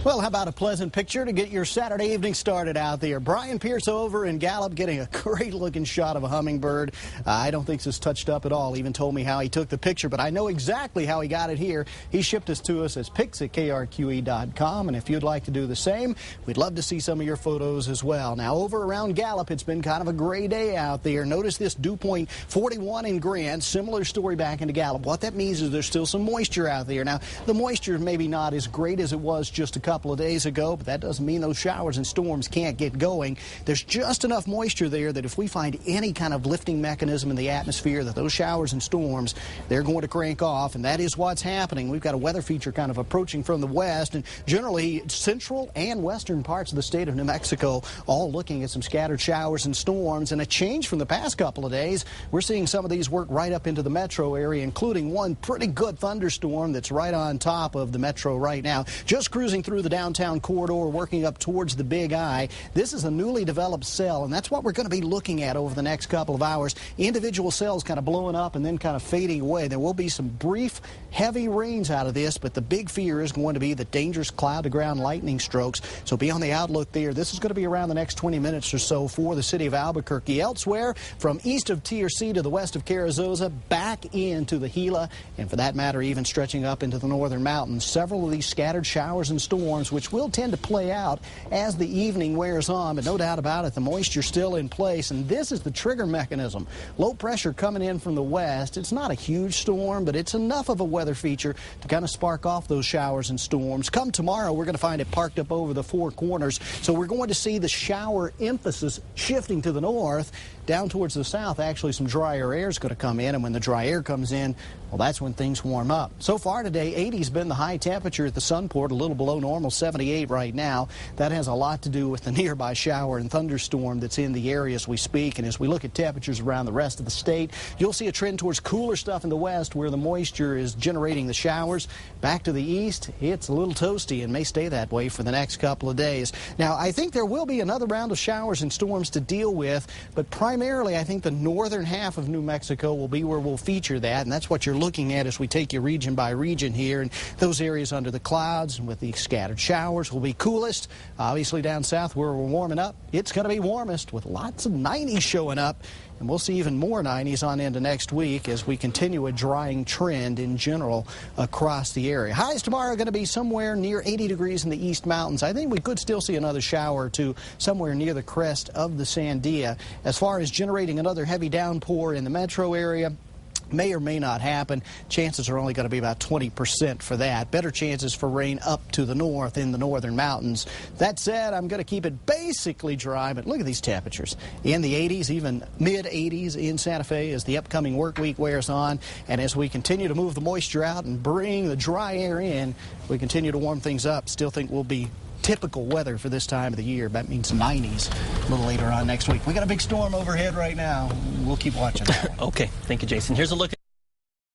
Well, how about a pleasant picture to get your Saturday evening started out there? Brian Pierce over in Gallup getting a great-looking shot of a hummingbird. I don't think this is touched up at all. He even told me how he took the picture, but I know exactly how he got it here. He shipped this to us as pics at krqe.com, and if you'd like to do the same, we'd love to see some of your photos as well. Now, over around Gallup, it's been kind of a gray day out there. Notice this dew point 41 in Grant. Similar story back into Gallup. What that means is there's still some moisture out there. Now, the moisture maybe not as great as it was just a couple of days ago, but that doesn't mean those showers and storms can't get going. There's just enough moisture there that if we find any kind of lifting mechanism in the atmosphere, that those showers and storms, they're going to crank off, and that is what's happening. We've got a weather feature kind of approaching from the west, and generally central and western parts of the state of New Mexico all looking at some scattered showers and storms, and a change from the past couple of days. We're seeing some of these work right up into the metro area, including one pretty good thunderstorm that's right on top of the metro right now. Just cruising through the downtown corridor, working up towards the Big Eye. This is a newly developed cell, and that's what we're going to be looking at over the next couple of hours. Individual cells kind of blowing up and then kind of fading away. There will be some brief, heavy rains out of this, but the big fear is going to be the dangerous cloud-to-ground lightning strokes. So be on the outlook there. This is going to be around the next 20 minutes or so for the city of Albuquerque. Elsewhere, from east of TRC to the west of Carrizosa, back into the Gila, and for that matter, even stretching up into the northern mountains. Several of these scattered showers and storms, which will tend to play out as the evening wears on, but no doubt about it, the moisture's still in place, and this is the trigger mechanism. Low pressure coming in from the west. It's not a huge storm, but it's enough of a weather feature to kind of spark off those showers and storms. Come tomorrow, we're going to find it parked up over the Four Corners, so we're going to see the shower emphasis shifting to the north. Down towards the south, actually some drier air is going to come in, and when the dry air comes in, well, that's when things warm up. So far today, 80's been the high temperature at the Sunport, a little below normal, 78 right now. That has a lot to do with the nearby shower and thunderstorm that's in the area as we speak. And as we look at temperatures around the rest of the state, you'll see a trend towards cooler stuff in the west where the moisture is generating the showers. Back to the east, it's a little toasty and may stay that way for the next couple of days. Now, I think there will be another round of showers and storms to deal with, but primarily I think the northern half of New Mexico will be where we'll feature that, and that's what you're looking at as we take you region by region here. And those areas under the clouds and with the scattered showers will be coolest. Obviously down south where we're warming up, it's going to be warmest with lots of 90s showing up. And we'll see even more 90s on into next week as we continue a drying trend in general across the area. Highs tomorrow are going to be somewhere near 80 degrees in the East Mountains. I think we could still see another shower or two somewhere near the crest of the Sandia. As far as generating another heavy downpour in the metro area, may or may not happen. Chances are only going to be about 20% for that. Better chances for rain up to the north in the northern mountains. That said, I'm going to keep it basically dry, but look at these temperatures. In the 80s, even mid-80s in Santa Fe as the upcoming work week wears on. And as we continue to move the moisture out and bring the dry air in, we continue to warm things up. Still think we'll be typical weather for this time of the year. That means 90s a little later on next week. We got a big storm overhead right now. We'll keep watching that one. Okay. Thank you, Jason. Here's a look at